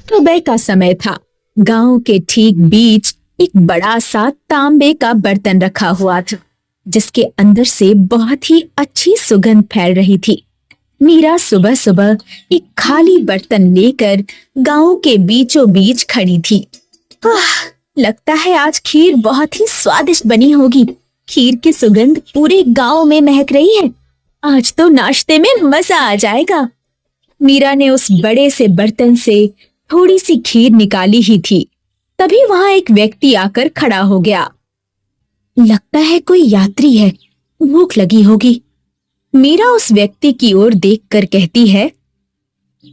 सुबह का समय था। गांव के ठीक बीच एक बड़ा सा तांबे का बर्तन रखा हुआ था, जिसके अंदर से बहुत ही अच्छी सुगंध फैल रही थी। मीरा सुबह सुबह एक खाली बर्तन लेकर गांव के बीचों बीच खड़ी थी। लगता है आज खीर बहुत ही स्वादिष्ट बनी होगी। खीर की सुगंध पूरे गांव में महक रही है। आज तो नाश्ते में मजा आ जाएगा। मीरा ने उस बड़े से बर्तन से थोड़ी सी खीर निकाली ही थी, तभी वहां एक व्यक्ति आकर खड़ा हो गया। लगता है कोई यात्री है, भूख लगी होगी। मीरा उस व्यक्ति की ओर देखकर कहती है,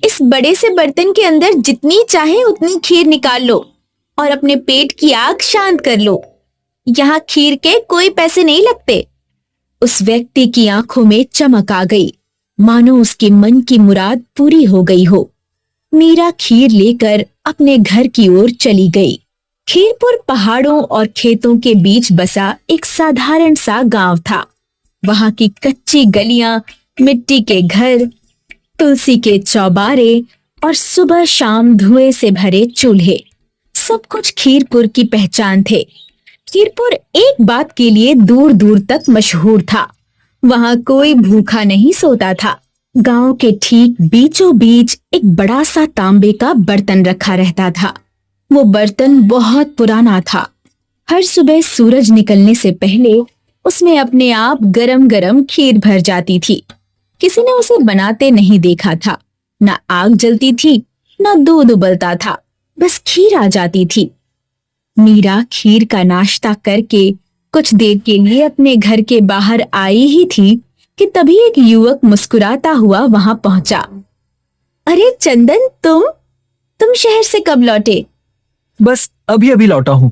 इस बड़े से बर्तन के अंदर जितनी चाहे उतनी खीर निकाल लो और अपने पेट की आग शांत कर लो। यहाँ खीर के कोई पैसे नहीं लगते। उस व्यक्ति की आंखों में चमक आ गई, मानो उसके मन की मुराद पूरी हो गई हो। मीरा खीर लेकर अपने घर की ओर चली गई। खीरपुर पहाड़ों और खेतों के बीच बसा एक साधारण सा गांव था। वहां की कच्ची गलियां, मिट्टी के घर, तुलसी के चौबारे और सुबह शाम धुएं से भरे चूल्हे, सब कुछ खीरपुर की पहचान थे। खीरपुर एक बात के लिए दूर दूर तक मशहूर था, वहां कोई भूखा नहीं सोता था। गांव के ठीक बीचों बीच एक बड़ा सा तांबे का बर्तन रखा रहता था। वो बर्तन बहुत पुराना था। हर सुबह सूरज निकलने से पहले उसमें अपने आप गरम गरम खीर भर जाती थी। किसी ने उसे बनाते नहीं देखा था। न आग जलती थी, न दूध उबलता था, बस खीर आ जाती थी। मीरा खीर का नाश्ता करके कुछ देर के लिए अपने घर के बाहर आई ही थी कि तभी एक युवक मुस्कुराता हुआ वहां पहुंचा। अरे चंदन, तुम शहर से कब लौटे? बस अभी अभी लौटा हूँ।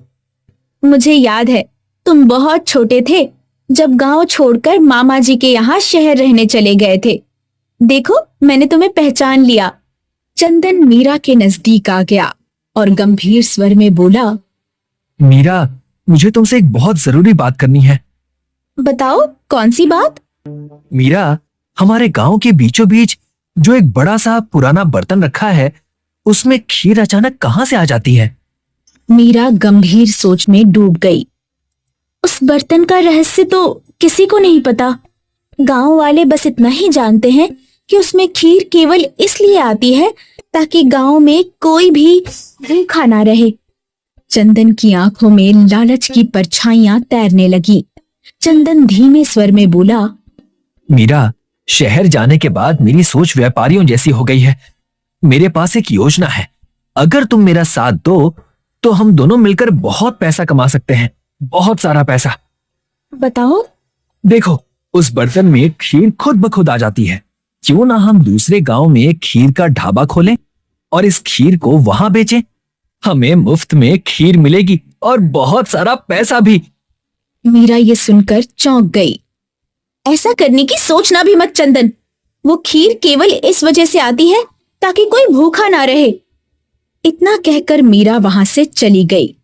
मुझे याद है, तुम बहुत छोटे थे जब गांव छोड़कर मामा जी के यहाँ शहर रहने चले गए थे। देखो, मैंने तुम्हें पहचान लिया। चंदन मीरा के नजदीक आ गया और गंभीर स्वर में बोला, मीरा, मुझे तुमसे एक बहुत जरूरी बात करनी है। बताओ, कौन सी बात? मीरा, हमारे गांव के बीचों बीच जो एक बड़ा सा पुराना बर्तन रखा है, उसमें खीर अचानक कहाँ से आ जाती है? मीरा गंभीर सोच में डूब गई। उस बर्तन का रहस्य तो किसी को नहीं पता। गांव वाले बस इतना ही जानते हैं कि उसमें खीर केवल इसलिए आती है ताकि गांव में कोई भी भूखा ना रहे। चंदन की आंखों में लालच की परछाइयां तैरने लगी। चंदन धीमे स्वर में बोला, मीरा, शहर जाने के बाद मेरी सोच व्यापारियों जैसी हो गई है। मेरे पास एक योजना है। अगर तुम मेरा साथ दो तो हम दोनों मिलकर बहुत पैसा कमा सकते हैं, बहुत सारा पैसा। बताओ। देखो, उस बर्तन में खीर खुद ब खुद आ जाती है। क्यों ना हम दूसरे गांव में खीर का ढाबा खोलें और इस खीर को वहां बेचें। हमें मुफ्त में खीर मिलेगी और बहुत सारा पैसा भी। मीरा ये सुनकर चौंक गई। ऐसा करने की सोचना भी मत चंदन। वो खीर केवल इस वजह से आती है ताकि कोई भूखा ना रहे। इतना कहकर मीरा वहां से चली गई,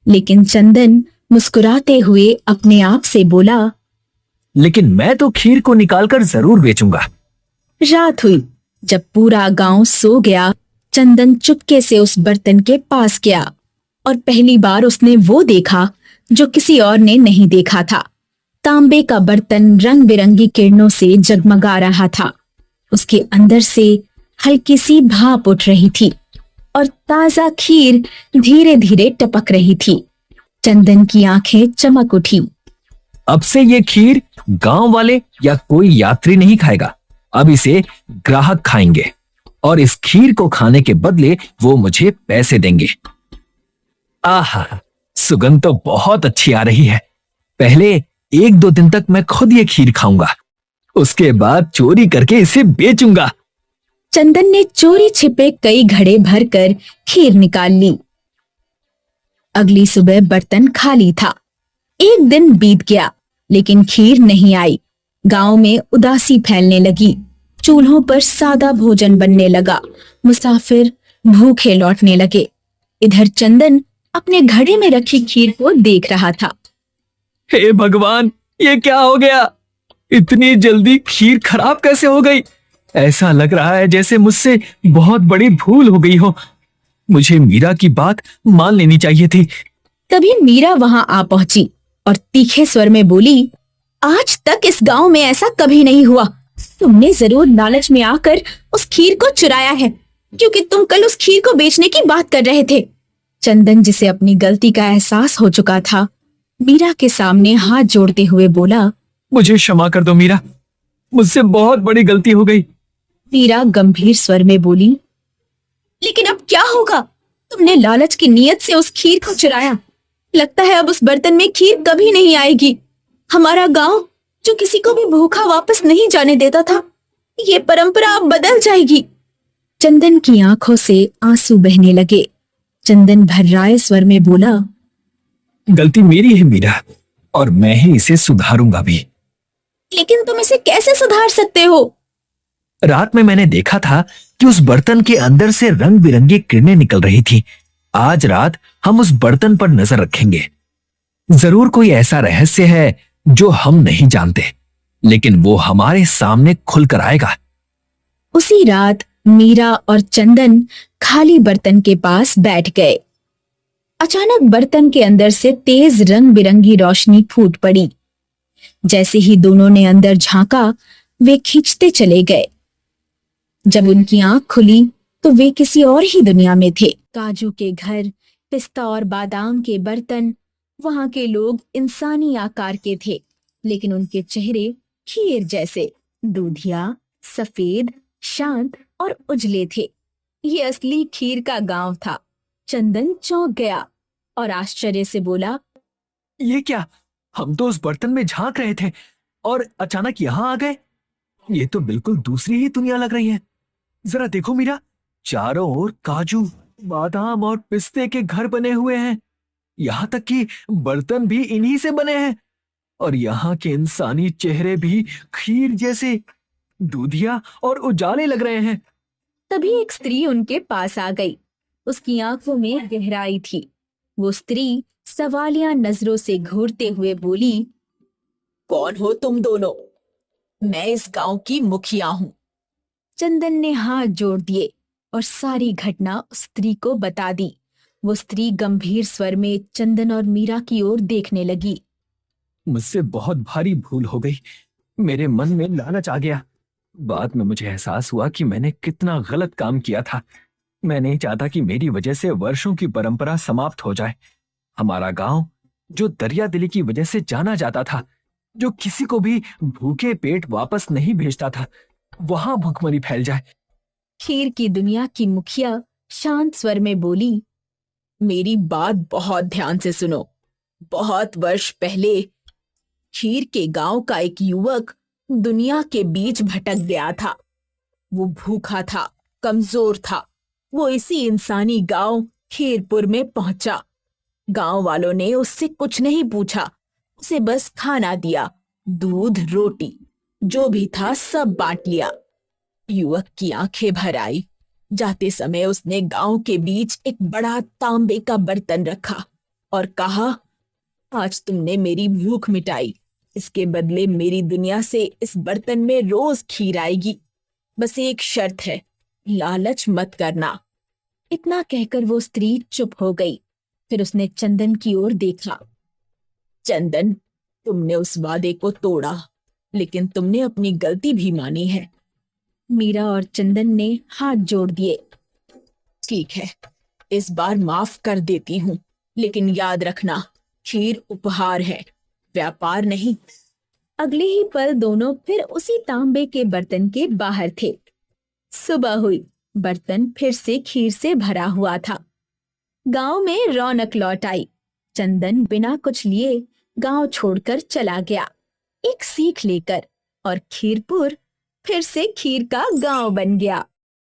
लेकिन चंदन मुस्कुराते हुए अपने आप से बोला, लेकिन मैं तो खीर को निकालकर जरूर बेचूंगा। रात हुई। जब पूरा गांव सो गया, चंदन चुपके से उस बर्तन के पास गया और पहली बार उसने वो देखा जो किसी और ने नहीं देखा था। तांबे का बर्तन रंग बिरंगी किरणों से जगमगा रहा था। उसके अंदर से हल्की सी भाप उठ रही थी और ताजा खीर धीरे धीरे टपक रही थी। चंदन की आंखें चमक उठी। अब से ये खीर गांव वाले या कोई यात्री नहीं खाएगा। अब इसे ग्राहक खाएंगे और इस खीर को खाने के बदले वो मुझे पैसे देंगे। आहा, सुगंध तो बहुत अच्छी आ रही है। पहले 1-2 दिन तक मैं खुद ये खीर खाऊंगा, उसके बाद चोरी करके इसे बेचूंगा। चंदन ने चोरी छिपे कई घड़े भरकर खीर निकाल ली। अगली सुबह बर्तन खाली था। एक दिन बीत गया, लेकिन खीर नहीं आई। गांव में उदासी फैलने लगी। चूल्हों पर सादा भोजन बनने लगा। मुसाफिर भूखे लौटने लगे। इधर चंदन अपने घड़े में रखी खीर को देख रहा था। हे भगवान, ये क्या हो गया? इतनी जल्दी खीर खराब कैसे हो गई? ऐसा लग रहा है जैसे मुझसे बहुत बड़ी भूल हो गई हो। मुझे मीरा की बात मान लेनी चाहिए थी। तभी मीरा वहां आ पहुंची और तीखे स्वर में बोली, आज तक इस गांव में ऐसा कभी नहीं हुआ। तुमने जरूर लालच में आकर उस खीर को चुराया है, क्योंकि तुम कल उस खीर को बेचने की बात कर रहे थे। चंदन, जिसे अपनी गलती का एहसास हो चुका था, मीरा के सामने हाथ जोड़ते हुए बोला, मुझे क्षमा कर दो मीरा, मुझसे बहुत बड़ी गलती हो गई। मीरा गंभीर स्वर में बोली, लेकिन अब क्या होगा? तुमने लालच की नीयत से उस खीर को चुराया। लगता है अब उस बर्तन में खीर कभी नहीं आएगी। हमारा गांव, जो किसी को भी भूखा वापस नहीं जाने देता था, ये परंपरा अब बदल जाएगी। चंदन की आंखों से आंसू बहने लगे। चंदन भर्राए स्वर में बोला, गलती मेरी है मीरा, और मैं ही इसे सुधारूंगा भी। लेकिन तुम इसे कैसे सुधार सकते हो? रात में मैंने देखा था कि उस बर्तन के अंदर से रंग बिरंगी किरणें निकल रही थी। आज रात हम उस बर्तन पर नजर रखेंगे। जरूर कोई ऐसा रहस्य है जो हम नहीं जानते, लेकिन वो हमारे सामने खुलकर आएगा। उसी रात मीरा और चंदन खाली बर्तन के पास बैठ गए। अचानक बर्तन के अंदर से तेज रंग बिरंगी रोशनी फूट पड़ी। जैसे ही दोनों ने अंदर झांका, वे खींचते चले गए। जब उनकी आंख खुली तो वे किसी और ही दुनिया में थे। काजू के घर, पिस्ता और बादाम के बर्तन, वहां के लोग इंसानी आकार के थे, लेकिन उनके चेहरे खीर जैसे, दूधिया, सफेद, शांत और उजले थे। ये असली खीर का गांव था। चंदन चौंक गया और आश्चर्य से बोला, ये क्या? हम तो उस बर्तन में झांक रहे थे और अचानक यहां आ गए। ये तो बिल्कुल दूसरी ही दुनिया लग रही है। जरा देखो मीरा, चारों ओर काजू, बादाम और पिस्ते के घर बने हुए हैं। यहाँ तक कि बर्तन भी इन्हीं से बने हैं, और यहाँ के इंसानी चेहरे भी खीर जैसे दूधिया और उजाले लग रहे हैं। तभी एक स्त्री उनके पास आ गई। उसकी आंखों में गहराई थी। वो स्त्री सवालिया नजरों से घूरते हुए बोली, कौन हो तुम दोनों? मैं इस गांव की मुखिया हूं। चंदन ने हाथ जोड़ दिए और सारी घटना उस स्त्री को बता दी। वो स्त्री गंभीर स्वर में चंदन और मीरा की ओर देखने लगी। मुझसे बहुत भारी भूल हो गई। मेरे मन में लालच आ गया। बाद में मुझे एहसास हुआ कि मैंने कितना गलत काम किया था। मैं नहीं चाहता कि मेरी वजह से वर्षों की परंपरा समाप्त हो जाए। हमारा गांव, जो दरिया दिली की वजह से जाना जाता था, जो किसी को भी भूखे पेट वापस नहीं भेजता था, वहां भूखमरी फैल जाए। खीर की दुनिया की मुखिया शांत स्वर में बोली, मेरी बात बहुत ध्यान से सुनो। बहुत वर्ष पहले खीर के गांव का एक युवक दुनिया के बीच भटक गया था। वो भूखा था, कमजोर था। वो इसी इंसानी गांव खीरपुर में पहुंचा। गांव वालों ने उससे कुछ नहीं पूछा, उसे बस खाना दिया। दूध, रोटी, जो भी था सब बांट लिया। युवक की आंखें भर आई। जाते समय उसने गांव के बीच एक बड़ा तांबे का बर्तन रखा और कहा, आज तुमने मेरी भूख मिटाई, इसके बदले मेरी दुनिया से इस बर्तन में रोज खीर आएगी। बस एक शर्त है, लालच मत करना। इतना कहकर वो स्त्री चुप हो गई। फिर उसने चंदन की ओर देखा। चंदन, तुमने उस वादे को तोड़ा, लेकिन तुमने अपनी गलती भी मानी है। मीरा और चंदन ने हाथ जोड़ दिए। ठीक है, इस बार माफ कर देती हूँ, लेकिन याद रखना, खीर उपहार है, व्यापार नहीं। अगले ही पल दोनों फिर उसी तांबे के बर्तन के बाहर थे। सुबह हुई। बर्तन फिर से खीर से भरा हुआ था। गांव में रौनक लौट आई। चंदन बिना कुछ लिए गांव छोड़कर चला गया, एक सीख लेकर, और खीरपुर फिर से खीर का गांव बन गया।